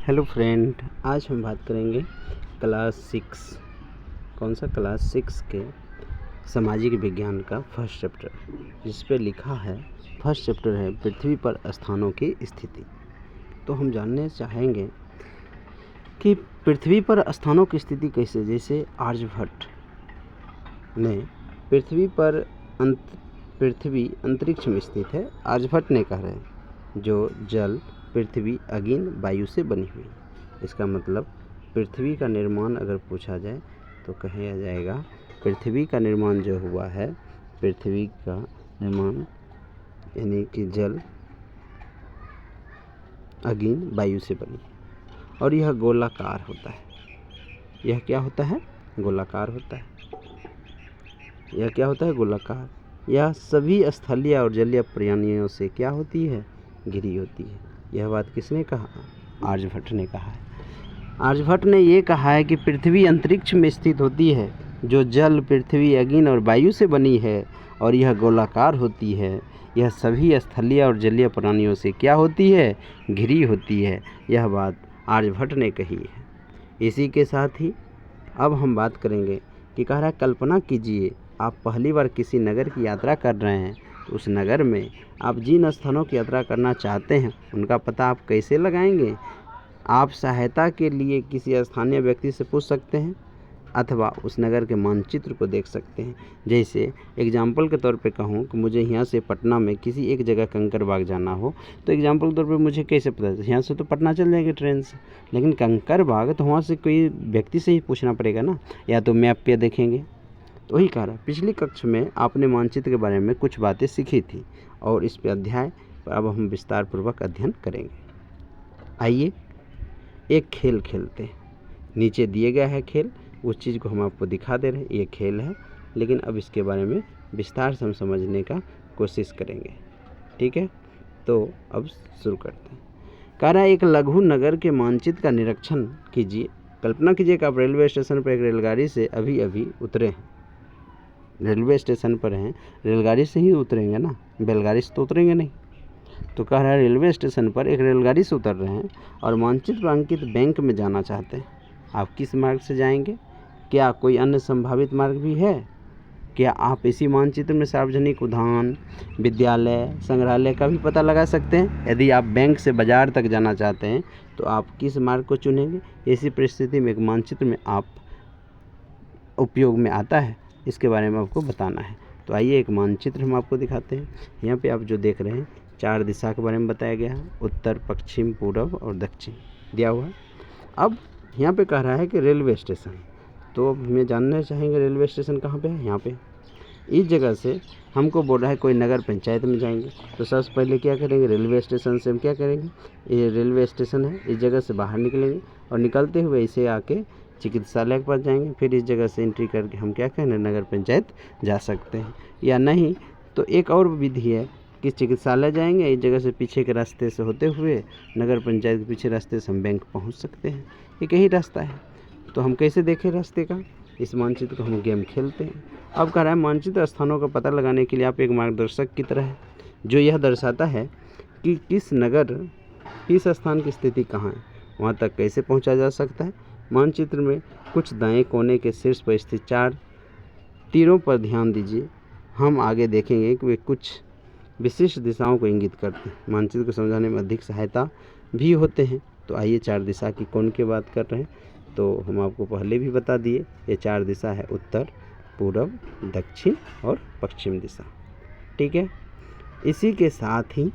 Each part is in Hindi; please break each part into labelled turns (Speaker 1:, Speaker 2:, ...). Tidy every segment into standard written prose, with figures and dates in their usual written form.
Speaker 1: हेलो फ्रेंड, आज हम बात करेंगे क्लास 6 क्लास 6 के सामाजिक विज्ञान का फर्स्ट चैप्टर, जिस पे लिखा है फर्स्ट चैप्टर है पृथ्वी पर स्थानों की स्थिति। तो हम जानने चाहेंगे कि पृथ्वी पर स्थानों की स्थिति कैसे। जैसे आर्यभट्ट ने पृथ्वी अंतरिक्ष में स्थित है। आर्यभट्ट ने कहा है जो जल, पृथ्वी, अग्नि, वायु से बनी हुई। इसका मतलब पृथ्वी का निर्माण अगर पूछा जाए तो कहा जाएगा पृथ्वी का निर्माण जो हुआ है, पृथ्वी का निर्माण यानी कि जल, अग्नि, वायु से बनी, और यह गोलाकार होता है। यह क्या होता है? गोलाकार होता है। यह क्या होता है? गोलाकार। यह सभी स्थलीय और जलीय प्राणियों से क्या होती है? घिरी होती है। यह बात किसने कहा? आर्यभट्ट ने कहा है। आर्यभट्ट ने ये कहा है कि पृथ्वी अंतरिक्ष में स्थित होती है, जो जल, पृथ्वी, अग्नि और वायु से बनी है, और यह गोलाकार होती है। यह सभी स्थलीय और जलीय प्राणियों से क्या होती है? घिरी होती है। यह बात आर्यभट्ट ने कही है। इसी के साथ ही अब हम बात करेंगे कि कह रहा है कल्पना कीजिए आप पहली बार किसी नगर की यात्रा कर रहे हैं, तो उस नगर में आप जिन स्थानों की यात्रा करना चाहते हैं उनका पता आप कैसे लगाएंगे? आप सहायता के लिए किसी स्थानीय व्यक्ति से पूछ सकते हैं अथवा उस नगर के मानचित्र को देख सकते हैं। जैसे एग्जाम्पल के तौर पे कहूँ कि मुझे यहाँ से पटना में किसी एक जगह कंकड़बाग जाना हो, तो एग्जाम्पल के तौर पे मुझे कैसे पता चले? यहाँ से तो पटना चल जाएंगे ट्रेन से, लेकिन कंकड़बाग तो वहाँ से कोई व्यक्ति से ही पूछना पड़ेगा ना, या तो मैप पे देखेंगे। तो वही कह रहा, पिछली कक्षा में आपने मानचित्र के बारे में कुछ बातें सीखी थी, और इस पे अध्याय पर अब हम विस्तार पूर्वक अध्ययन करेंगे। आइए एक खेल खेलते हैं। नीचे दिए गया है खेल, उस चीज़ को हम आपको दिखा दे रहे हैं। ये खेल है, लेकिन अब इसके बारे में विस्तार से हम समझने का कोशिश करेंगे। ठीक है, तो अब शुरू करते हैं। कह रहा है एक लघु नगर के मानचित्र का निरीक्षण कीजिए। कल्पना कीजिए कि आप रेलवे स्टेशन पर एक रेलगाड़ी से अभी अभी उतरे हैं। रेलवे स्टेशन पर हैं, रेलगाड़ी से ही उतरेंगे ना, बैलगाड़ी से तो उतरेंगे नहीं। तो कह रहा है रेलवे स्टेशन पर एक रेलगाड़ी से उतर रहे हैं और मानचित्र पर अंकित बैंक में जाना चाहते हैं। आप किस मार्ग से जाएंगे? क्या कोई अन्य संभावित मार्ग भी है? क्या आप इसी मानचित्र में सार्वजनिक उद्यान, विद्यालय, संग्रहालय का भी पता लगा सकते हैं? यदि आप बैंक से बाजार तक जाना चाहते हैं तो आप किस मार्ग को चुनेंगे? ऐसी परिस्थिति में एक मानचित्र में आप उपयोग में आता है, इसके बारे में आपको बताना है। तो आइए एक मानचित्र हम आपको दिखाते हैं। यहाँ पे आप जो देख रहे हैं 4 दिशा के बारे में बताया गया है, उत्तर, पश्चिम, पूर्व और दक्षिण दिया हुआ है। अब यहाँ पे कह रहा है कि रेलवे स्टेशन, तो हमें जानना चाहेंगे रेलवे स्टेशन कहाँ पे है। यहाँ पे इस जगह से हमको बोल रहा है कोई नगर पंचायत में जाएंगे, तो सबसे पहले क्या करेंगे? रेलवे स्टेशन से हम क्या करेंगे? ये रेलवे स्टेशन है, इस जगह से बाहर निकलेंगे और निकलते हुए इसे आके चिकित्सालय के पास जाएंगे। फिर इस जगह से एंट्री करके हम क्या करेंगे? नगर पंचायत जा सकते हैं। या नहीं तो एक और विधि है कि चिकित्सालय जाएंगे, इस जगह से पीछे के रास्ते से होते हुए नगर पंचायत के पीछे रास्ते से हम बैंक पहुंच सकते हैं। एक यही रास्ता है। तो हम कैसे देखें रास्ते का? इस मानचित्र को हम गेम खेलते हैं। अब कह रहा है मानचित्र स्थानों का पता लगाने के लिए आप एक मार्गदर्शक की तरह है, जो यह दर्शाता है कि किस नगर, किस स्थान की स्थिति कहाँ है, वहाँ तक कैसे पहुँचा जा सकता है। मानचित्र में कुछ दाएं कोने के शीर्ष पर स्थित 4 तीरों पर ध्यान दीजिए। हम आगे देखेंगे कि वे कुछ विशिष्ट दिशाओं को इंगित करते हैं, मानचित्र को समझाने में अधिक सहायता भी होते हैं। तो आइए 4 दिशा की कौन की बात कर रहे हैं, तो हम आपको पहले भी बता दिए। ये 4 दिशा है, उत्तर, पूर्व, दक्षिण और पश्चिम दिशा। ठीक है, इसी के साथ ही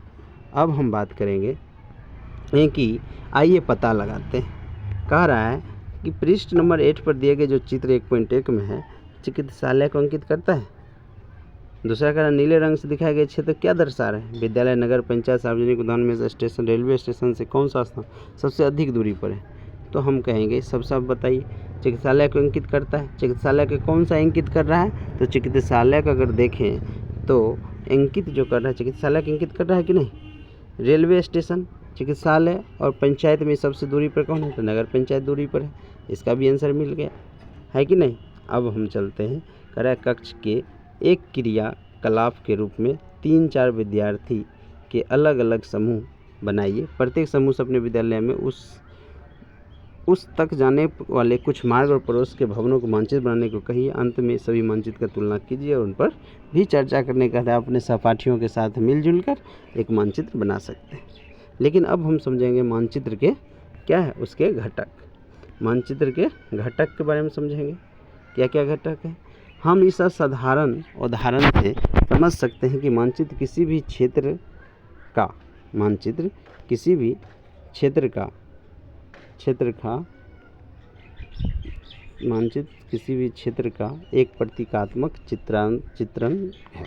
Speaker 1: अब हम बात करेंगे कि आइए पता लगाते हैं। कह रहा है कि पृष्ठ नंबर 8 पर दिए गए जो चित्र 1.1 में है, चिकित्सालय को अंकित करता है। दूसरा कह रहा है नीले रंग से दिखाए गए क्षेत्र क्या दर्शा रहे हैं? विद्यालय, नगर पंचायत, सार्वजनिक उद्यान में से स्टेशन, रेलवे स्टेशन से कौन सा स्थान सबसे अधिक दूरी पर है? तो हम कहेंगे सबसे आप बताइए। चिकित्सालय को अंकित करता है। चिकित्सालय के कौन सा अंकित कर रहा है? तो चिकित्सालय का अगर देखें तो अंकित जो कर रहा है, चिकित्सालय का अंकित कर रहा है कि नहीं? रेलवे स्टेशन, चिकित्सालय और पंचायत में सबसे दूरी पर कौन है? तो नगर पंचायत दूरी पर है। इसका भी आंसर मिल गया है कि नहीं? अब हम चलते हैं। कह रहा है कक्ष के एक क्रियाकलाप के रूप में 3-4 विद्यार्थी के अलग अलग समूह बनाइए। प्रत्येक समूह से अपने विद्यालय में उस उस तक जाने वाले कुछ मार्ग और पड़ोस के भवनों को मानचित्र बनाने को कहिए। अंत में सभी मानचित्र का तुलना कीजिए और उन पर भी चर्चा करने का अपने सहपाठियों के साथ मिलजुल कर एक मानचित्र बना सकते हैं। लेकिन अब हम समझेंगे मानचित्र के क्या है, उसके घटक। मानचित्र के घटक के बारे में समझेंगे, क्या क्या घटक है। हम इस साधारण उदाहरण से समझ सकते हैं कि मानचित्र किसी भी क्षेत्र का एक प्रतीकात्मक चित्रण है।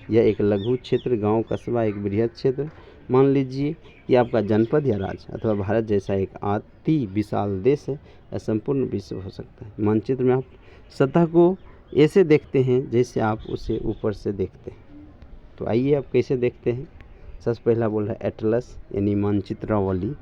Speaker 1: यह एक लघु क्षेत्र, गांव, कस्बा, एक बृहद क्षेत्र। मान लीजिए कि आपका जनपद या राज्य अथवा भारत जैसा एक अति विशाल देश है या संपूर्ण विश्व हो सकता है। मानचित्र में आप सतह को ऐसे देखते हैं जैसे आप उसे ऊपर से देखते हैं। तो आइए आप कैसे देखते हैं। सबसे पहला बोल रहा है एटलस यानी मानचित्रावली।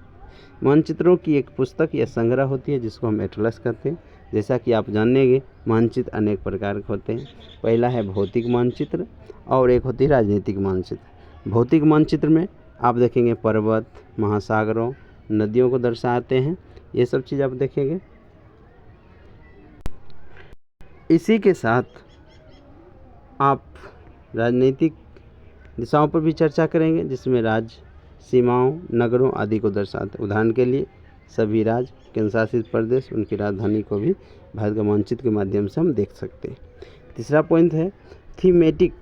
Speaker 1: मानचित्रों की एक पुस्तक या संग्रह होती है जिसको हम एटलस कहते हैं। जैसा कि आप जानेंगे मानचित्र अनेक प्रकार के होते हैं। पहला है भौतिक मानचित्र और एक होती है राजनीतिक मानचित्र। भौतिक मानचित्र में आप देखेंगे पर्वत, महासागरों, नदियों को दर्शाते हैं, ये सब चीज़ आप देखेंगे। इसी के साथ आप राजनीतिक दिशाओं पर भी चर्चा करेंगे जिसमें राज्य, सीमाओं, नगरों आदि को दर्शाते। उदाहरण के लिए सभी राज्य, केंद्र शासित प्रदेश, उनकी राजधानी को भी भारत का मानचित्र के माध्यम से हम देख सकते हैं। तीसरा पॉइंट है थीमेटिक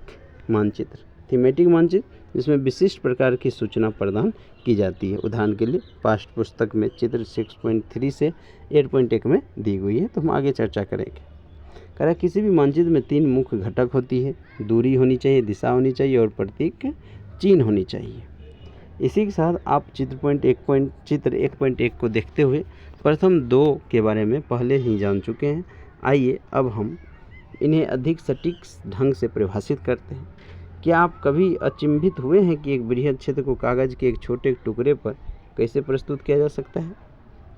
Speaker 1: मानचित्र। थीमेटिक मानचित्र जिसमें विशिष्ट प्रकार की सूचना प्रदान की जाती है। उदाहरण के लिए पाठ्य पुस्तक में चित्र 6.3 से 8.1 में दी हुई है, तो हम आगे चर्चा करेंगे। कह रहा किसी भी मानचित्र में 3 मुख्य घटक होती है, दूरी होनी चाहिए, दिशा होनी चाहिए और प्रतीक चिन्ह होनी चाहिए। इसी के साथ आप चित्र 1.1 को देखते हुए प्रथम 2 के बारे में पहले ही जान चुके हैं। आइए अब हम इन्हें अधिक सटीक ढंग से परिभाषित करते हैं। क्या आप कभी अचंभित हुए हैं कि एक बृहद क्षेत्र को कागज के एक छोटे टुकड़े पर कैसे प्रस्तुत किया जा सकता है?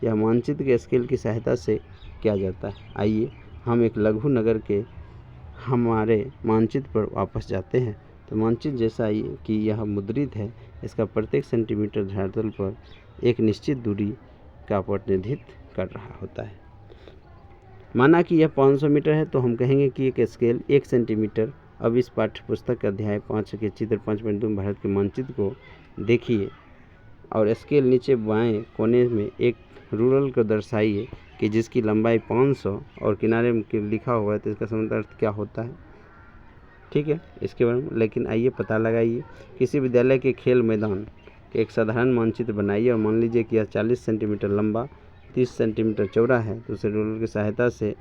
Speaker 1: यह मानचित्र के स्केल की सहायता से किया जाता है। आइए हम एक लघु नगर के हमारे मानचित्र पर वापस जाते हैं। तो मानचित्र जैसा कि यह मुद्रित है, इसका प्रत्येक सेंटीमीटर धरातल पर एक निश्चित दूरी का प्रतिनिधित्व कर रहा होता है। माना कि यह 500 मीटर है तो हम कहेंगे कि एक स्केल 1 सेंटीमीटर। अब इस पाठ्य पुस्तक के अध्याय 5 के चित्र 5.2 भारत के मानचित्र को देखिए और स्केल नीचे बाएं कोने में एक रूरल को दर्शाइए कि जिसकी लंबाई 500 और किनारे में लिखा हुआ है, तो इसका समझ अर्थ क्या होता है। ठीक है, इसके बारे में लेकिन आइए पता लगाइए। किसी विद्यालय के खेल मैदान के एक साधारण मानचित्र बनाइए और मान लीजिए कि यह 40 सेंटीमीटर लंबा, 30 सेंटीमीटर चौड़ा है, तो उसे रूलर की सहायता से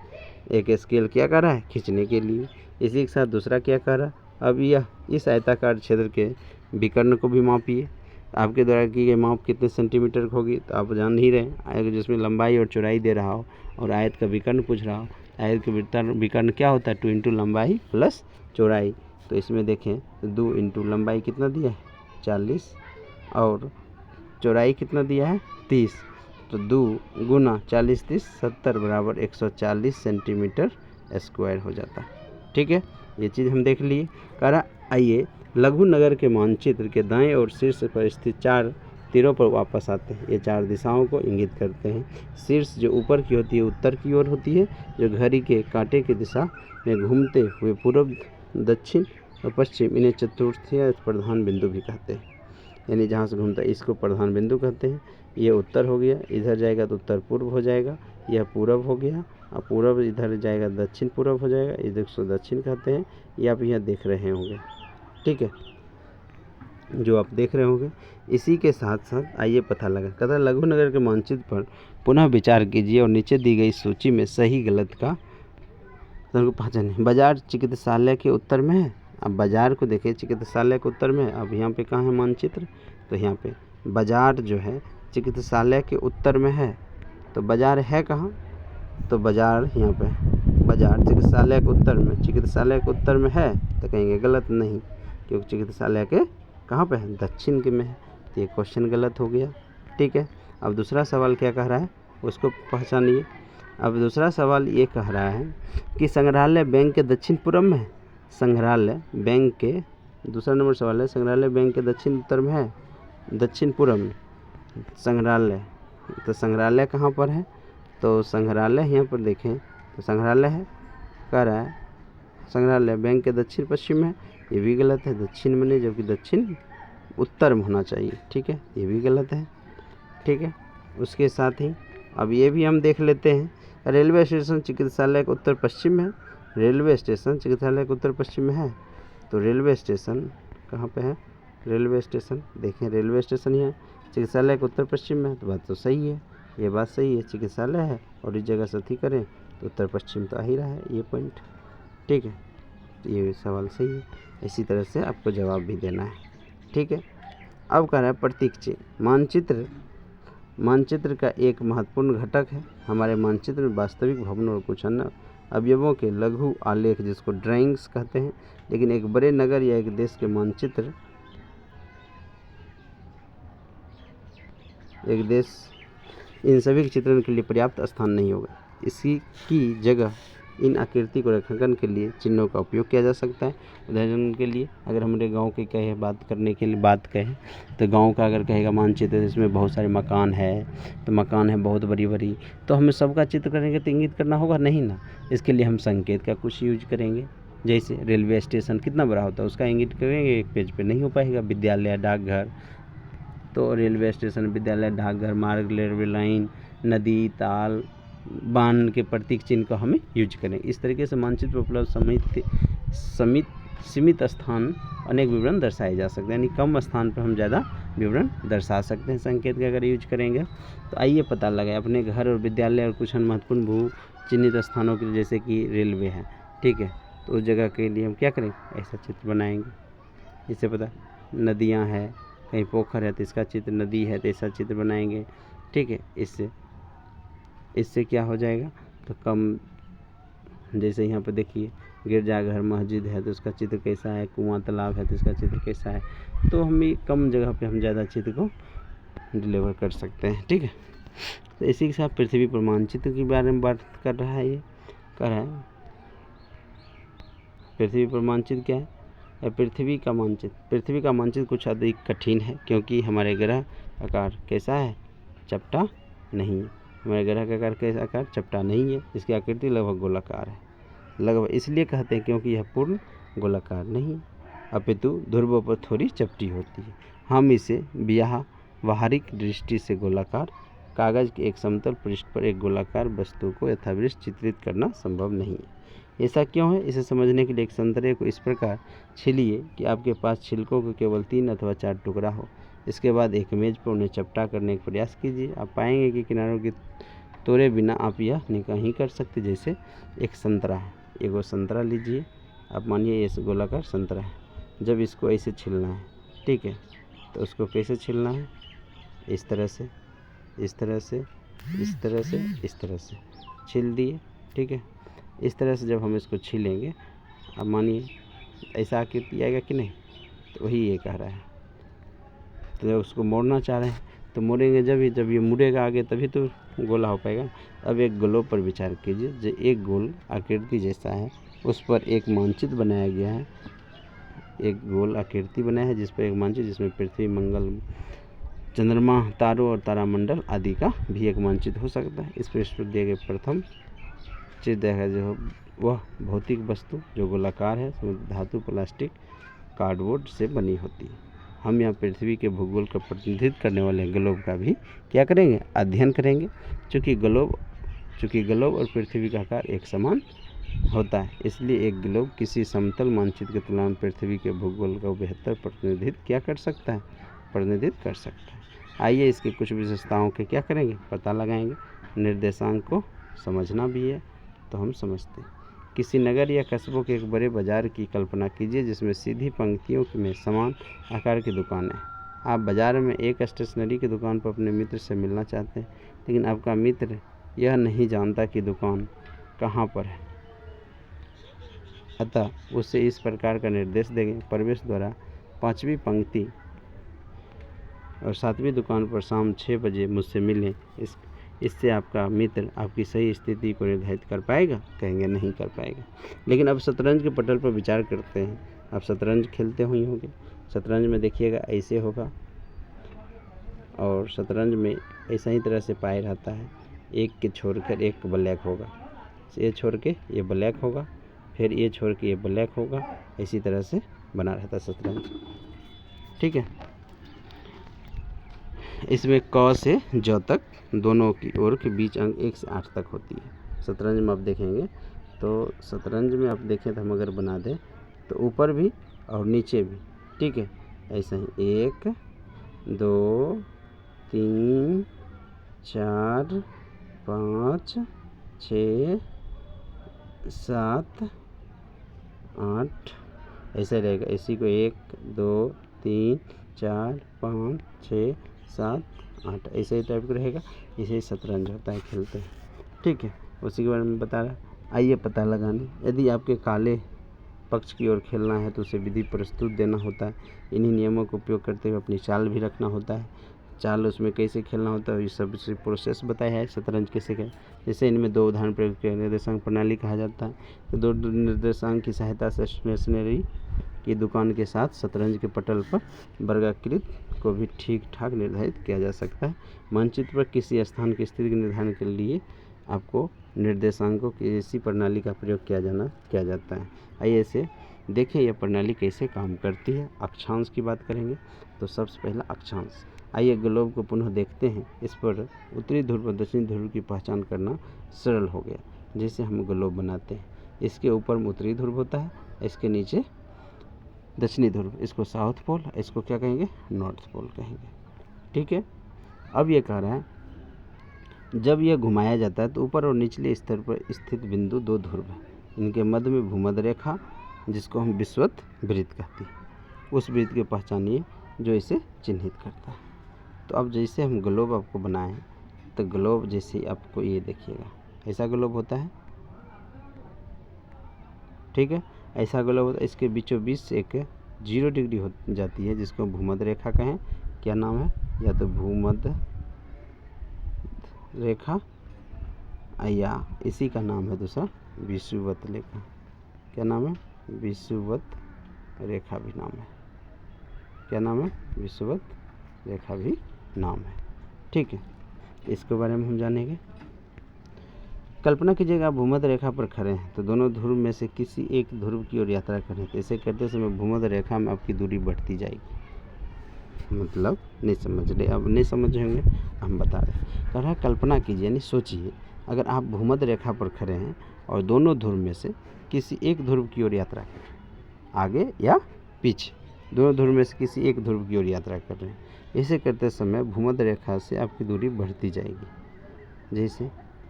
Speaker 1: एक स्केल क्या कर रहा है, खींचने के लिए। इसी के साथ दूसरा क्या कर रहा है, अब यह इस आयताकार क्षेत्र के विकर्ण को भी मापिए। आपके द्वारा की गई माप कितने सेंटीमीटर की होगी, तो आप जान ही रहे हैं, जिसमें लंबाई और चौड़ाई दे रहा हो और आयत का विकर्ण पूछ रहा हो। आयत का विकर्ण क्या होता है, 2 इंटू लंबाई प्लस चौड़ाई। तो इसमें देखें तो 2 इंटू लंबाई कितना दिया है, 40 और चौड़ाई कितना दिया है, 30। तो 2 गुना 40 30 70 बराबर 140 सेंटीमीटर स्क्वायर हो जाता है। ठीक है, ये चीज़ हम देख लिए। कह रहा आइए लघु नगर के मानचित्र के दाएं और शीर्ष पर स्थित 4 तीरों पर वापस आते हैं। ये 4 दिशाओं को इंगित करते हैं। शीर्ष जो ऊपर की होती है उत्तर की ओर होती है, जो घड़ी के कांटे की दिशा में घूमते हुए पूर्व, दक्षिण और पश्चिम, इन्हें चतुर्थीय प्रधान बिंदु भी कहते हैं। यानी जहाँ से घूमता है इसको प्रधान बिंदु कहते हैं। ये उत्तर हो गया, इधर जाएगा तो उत्तर पूर्व हो जाएगा, यह पूरब हो गया और पूरब इधर जाएगा दक्षिण पूरब हो जाएगा, इधर को दक्षिण कहते हैं। ये आप यहाँ देख रहे होंगे। ठीक है, जो आप देख रहे होंगे। इसी के साथ साथ आइए पता लगा कहता लघु नगर के मानचित्र पर पुनः विचार कीजिए और नीचे दी गई सूची में सही गलत का पहचानिए। बाजार चिकित्सालय के उत्तर में है। अब बाजार को देखिए, चिकित्सालय के उत्तर में है। अब यहाँ पे कहाँ है मानचित्र, तो यहाँ पे बाजार जो है चिकित्सालय के उत्तर में है। तो बाजार है कहाँ, तो बाजार यहाँ पे, बाजार चिकित्सालय के उत्तर में, चिकित्सालय के उत्तर में है तो कहेंगे गलत नहीं, क्योंकि चिकित्सालय के कहाँ पे है, दक्षिण के में है। तो ये क्वेश्चन गलत हो गया। ठीक है, अब दूसरा सवाल क्या कह रहा है उसको पहचानिए। अब दूसरा सवाल ये कह रहा है कि संग्रहालय बैंक के दक्षिण पूर्व में है। संग्रहालय बैंक के, दूसरा नंबर सवाल है, संग्रहालय बैंक के दक्षिण उत्तर में है, दक्षिण पूर्व में संग्रहालय। तो संग्रहालय कहाँ पर है, तो संग्रहालय यहाँ पर देखें तो संग्रहालय है, कह रहा है संग्रहालय बैंक के दक्षिण पश्चिम में, ये भी गलत है, दक्षिण में नहीं, जबकि दक्षिण उत्तर में होना चाहिए। ठीक है, ये भी गलत है। ठीक है, उसके साथ ही अब ये भी हम देख लेते हैं, रेलवे स्टेशन चिकित्सालय के उत्तर पश्चिम में, रेलवे स्टेशन चिकित्सालय के उत्तर पश्चिम में है, तो रेलवे स्टेशन कहाँ पे है, रेलवे स्टेशन देखें, रेलवे स्टेशन ही है, चिकित्सालय के उत्तर पश्चिम में, तो बात तो सही है, ये बात सही है, चिकित्सालय है और इस जगह सती करें तो उत्तर पश्चिम तो आ ही रहा है ये पॉइंट। ठीक है, ये सवाल सही है। इसी तरह से आपको जवाब भी देना है। ठीक है, अब कह रहा है प्रतीक चिन्ह। मानचित्र का एक महत्वपूर्ण घटक है। हमारे मानचित्र में वास्तविक भवनों और कुछ अन्य अवयवों के लघु आलेख, जिसको ड्राइंग्स कहते हैं, लेकिन एक बड़े नगर या एक देश के मानचित्र, एक देश, इन सभी के चित्रण के लिए पर्याप्त स्थान नहीं होगा। इसी की जगह इन आकृति को रेखांकन के लिए चिन्हों का उपयोग किया जा सकता है। उदाहरण के लिए अगर हमारे गांव की कहे बात करने के लिए बात कहें तो गांव का अगर कहेगा मानचित्र, जिसमें बहुत सारे मकान है, तो मकान है बहुत बड़ी बड़ी, तो हमें सबका चित्र करेंगे तो इंगित करना होगा नहीं ना, इसके लिए हम संकेत का कुछ यूज करेंगे। जैसे रेलवे स्टेशन कितना बड़ा होता है, उसका इंगित करेंगे, एक पेज पे नहीं हो पाएगा। विद्यालय, डाकघर, तो रेलवे स्टेशन, विद्यालय, डाकघर, मार्ग, रेलवे लाइन, नदी, ताल, बांध के प्रतीक चिन्ह को हमें यूज करें। इस तरीके से मानचित्र पर उपलब्ध सीमित स्थान अनेक विवरण दर्शाए जा सकते हैं, यानी कम स्थान पर हम ज़्यादा विवरण दर्शा सकते हैं संकेत का अगर यूज करेंगे। तो आइए पता लगाए अपने घर और विद्यालय और कुछ महत्वपूर्ण भू चिन्हित स्थानों के लिए, जैसे कि रेलवे है, ठीक है, तो उस जगह के लिए हम क्या करेंगे, ऐसा चित्र बनाएंगे। इससे पता नदियाँ हैं, कहीं पोखर है तो इसका चित्र, नदी है तो ऐसा चित्र बनाएंगे। ठीक है, इससे क्या हो जाएगा, तो कम, जैसे यहाँ पर देखिए गिरजाघर, मस्जिद है तो उसका चित्र कैसा है, कुआं, तालाब है तो इसका चित्र कैसा है, तो हम कम जगह पे हम ज़्यादा चित्र को डिलीवर कर सकते हैं। ठीक है, तो इसी के साथ पृथ्वी पर मानचित्र के बारे में बात कर रहा है। ये कर रहा है पृथ्वी पर मानचित्र क्या है, पृथ्वी का मानचित्र कुछ अधिक कठिन है, क्योंकि हमारे ग्रह आकार कैसा है, चपटा नहीं है। हमारे ग्रह का आकार कैसा, आकार चपटा नहीं है, इसकी आकृति लगभग गोलाकार है, लगभग इसलिए कहते हैं क्योंकि यह पूर्ण गोलाकार नहीं है, अपितु ध्रुवों पर थोड़ी चपटी होती है। हम इसे व्यावहारिक दृष्टि से गोलाकार कागज के एक समतल पृष्ठ पर एक गोलाकार वस्तु को यथावृत्त चित्रित करना संभव नहीं है। ऐसा क्यों है, इसे समझने के लिए एक संतरे को इस प्रकार छीलिए कि आपके पास छिलकों के केवल 3 अथवा 4 टुकड़ा हो। इसके बाद एक मेज पर उन्हें चपटा करने का प्रयास कीजिए। आप पाएंगे कि किनारों के तोड़े बिना आप यह नहीं कर सकते। जैसे एक संतरा है, एगो संतरा लीजिए, आप मानिए ये गोलाकार संतरा है, जब इसको ऐसे छीलना है, ठीक है, तो उसको कैसे छीलना है, इस तरह से, इस तरह से, इस तरह से, इस तरह से छील दिए। ठीक है, इस तरह से जब हम इसको छीलेंगे, अब मानिए ऐसा आकृति आएगा कि नहीं, तो वही ये कह रहा है। तो जब उसको मोड़ना चाह रहे हैं तो मोड़ेंगे जब ये मुड़ेगा आगे तभी तो गोला हो पाएगा। अब एक ग्लोब पर विचार कीजिए, जो एक गोल आकृति जैसा है, उस पर एक मानचित्र बनाया गया है, एक गोल आकृति बनाया है जिस पर एक मानचित्र, जिसमें पृथ्वी, मंगल, चंद्रमा, तारों और तारामंडल आदि का भी एक मानचित्र हो सकता है। इस पृष्ठ पर दिए गए प्रथम चित्र देखा जो वह भौतिक वस्तु जो गोलाकार है, धातु, प्लास्टिक, कार्डबोर्ड से बनी होती है। हम यहाँ पृथ्वी के भूगोल का प्रतिनिधित्व करने वाले ग्लोब का भी क्या करेंगे, अध्ययन करेंगे। चूँकि ग्लोब और पृथ्वी का आकार एक समान होता है, इसलिए एक ग्लोब किसी समतल मानचित्र की तुलना में पृथ्वी के भूगोल का बेहतर प्रतिनिधित्व क्या कर सकता है, प्रतिनिधित्व कर सकता है। आइए इसकी कुछ विशेषताओं के क्या करेंगे, पता लगाएंगे। निर्देशांक को समझना भी है तो हम समझते हैं। किसी नगर या कस्बों के एक बड़े बाजार की कल्पना कीजिए जिसमें सीधी पंक्तियों में समान आकार की दुकानें हैं। आप बाजार में एक स्टेशनरी की दुकान पर अपने मित्र से मिलना चाहते हैं, लेकिन आपका मित्र यह नहीं जानता कि दुकान कहाँ पर है, अतः उसे इस प्रकार का निर्देश देंगे, प्रवेश द्वारा 5वीं पंक्ति और 7वीं दुकान पर शाम 6 बजे मुझसे मिलें। इससे आपका मित्र आपकी सही स्थिति को निर्धारित कर पाएगा, कहेंगे नहीं कर पाएगा। लेकिन अब शतरंज के पटल पर विचार करते हैं। आप शतरंज खेलते हुए होंगे, शतरंज में देखिएगा ऐसे होगा और शतरंज में ऐसा ही तरह से पाए रहता है, एक के छोड़कर एक ब्लैक होगा, ये छोड़ के ये ब्लैक होगा, फिर ये छोड़ के ये ब्लैक होगा, इसी तरह से बना रहता है शतरंज। ठीक है, इसमें क से ज तक दोनों की ओर के बीच अंक 1 से 8 तक होती है। शतरंज में आप देखेंगे तो शतरंज में आप देखें तो हम अगर बना दें तो ऊपर भी और नीचे भी, ठीक है, ऐसा ही 1 2 3 4 5 6 7 8 ऐसा रहेगा। इसी को 1 2 3 4 5 6 7 8 ऐसे ही टाइप का रहेगा। इसे शतरंज होता है, खेलते हैं। ठीक है, उसी के बारे में बता रहा। आइए पता लगाने, यदि आपके काले पक्ष की ओर खेलना है तो उसे विधि प्रस्तुत देना होता है। इन्हीं नियमों का उपयोग करते हुए अपनी चाल भी रखना होता है। चाल उसमें कैसे खेलना होता है, ये सब प्रोसेस बताया है शतरंज कैसे खेल। जैसे इनमें 2 उदाहरण प्रयोग किया, निर्देशांक प्रणाली कहा जाता है। तो 2 निर्देशांक की सहायता से स्टेशनरी की दुकान के साथ शतरंज के पटल पर वर्गाकृत को भी ठीक ठाक निर्धारित किया जा सकता है। मानचित्र पर किसी स्थान की स्थिति के निर्धारण के लिए आपको निर्देशांकों की ऐसी प्रणाली का प्रयोग किया जाता है। आइए इसे देखें यह प्रणाली कैसे काम करती है। अक्षांश की बात करेंगे तो सबसे पहला अक्षांश। आइए ग्लोब को पुनः देखते हैं। इस पर उत्तरी ध्रुव और दक्षिणी ध्रुव की पहचान करना सरल हो गया। जैसे हम ग्लोब बनाते हैं, इसके ऊपर में उत्तरी ध्रुव होता है, इसके नीचे दक्षिणी ध्रुव, इसको साउथ पोल, इसको क्या कहेंगे, नॉर्थ पोल कहेंगे। ठीक है, अब ये कह रहा है जब यह घुमाया जाता है तो ऊपर और निचले स्तर पर स्थित बिंदु 2 ध्रुव है। इनके मध्य में भूमध्य रेखा, जिसको हम विषुवत वृत्त कहते हैं, उस वृत्त की पहचानिए जो इसे चिन्हित करता है। तो अब जैसे हम ग्लोब आपको बनाएं तो ग्लोब जैसे आपको ये देखिएगा, ऐसा ग्लोब होता है। ठीक है, ऐसा ग्लोब होता है। इसके बीचों बीच से एक 0 डिग्री हो जाती है, जिसको भूमध्य रेखा कहें। क्या नाम है, या तो भूमध्य रेखा या इसी का नाम है दूसरा विषुवत रेखा। क्या नाम है, विषुवत रेखा भी नाम है। क्या नाम है, विषुवत रेखा भी नाम है। ठीक है, इसके बारे में हम जानेंगे। कल्पना कीजिएगा आप भूमध्य रेखा पर खड़े हैं तो दोनों ध्रुव में से किसी एक ध्रुव की ओर यात्रा करें तो इसे करते समय भूमध्य रेखा में आपकी दूरी बढ़ती जाएगी। मतलब नहीं समझ रहे, अब नहीं समझ होंगे, हम बता रहे हैं। कह रहा है कल्पना कीजिए, यानी सोचिए, अगर आप भूमध्य रेखा पर खड़े हैं और दोनों ध्रुव में से किसी एक ध्रुव की ओर यात्रा करें, आगे या पीछे, दोनों ध्रुव में से किसी एक ध्रुव की ओर यात्रा कर रहे हैं। इसे करते समय भूमध्य रेखा से आपकी दूरी बढ़ती जाएगी। जैसे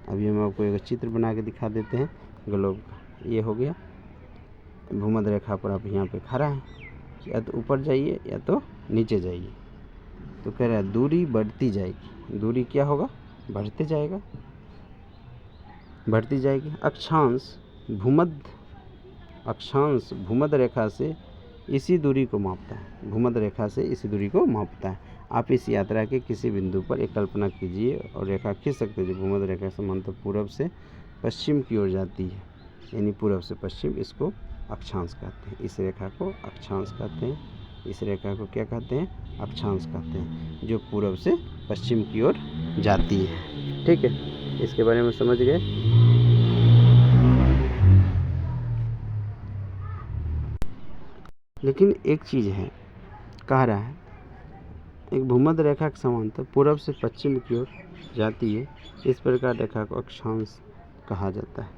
Speaker 1: अभी हम आपको एक चित्र बना के दिखा देते हैं ग्लोब का। ये हो गया भूमध्य रेखा पर, आप यहाँ पे खड़ा हैं, या तो ऊपर जाइए या तो नीचे जाइए। तो कह रहा है दूरी बढ़ती जाएगी। दूरी क्या होगा, बढ़ते जाएगा, बढ़ती जाएगी। अक्षांश भूमध्य रेखा से इसी दूरी को मापता है। भूमध्य रेखा से इसी दूरी को मापता है। आप इस यात्रा के किसी बिंदु पर एक कल्पना कीजिए और रेखा खींच सकते हैं जो भूमध्य रेखा समांतर पूर्व से पश्चिम की ओर जाती है, यानी पूर्व से पश्चिम। इसको अक्षांश कहते हैं। इस रेखा को अक्षांश कहते हैं। इस रेखा को क्या कहते हैं, अक्षांश कहते हैं, जो पूर्व से पश्चिम की ओर जाती है। ठीक है, इसके बारे में समझ गए। लेकिन एक चीज़ है, कह रहा है एक भूमध्य रेखा के समांतर पूर्व से पश्चिम की ओर जाती है, इस प्रकार रेखा को अक्षांश कहा जाता है।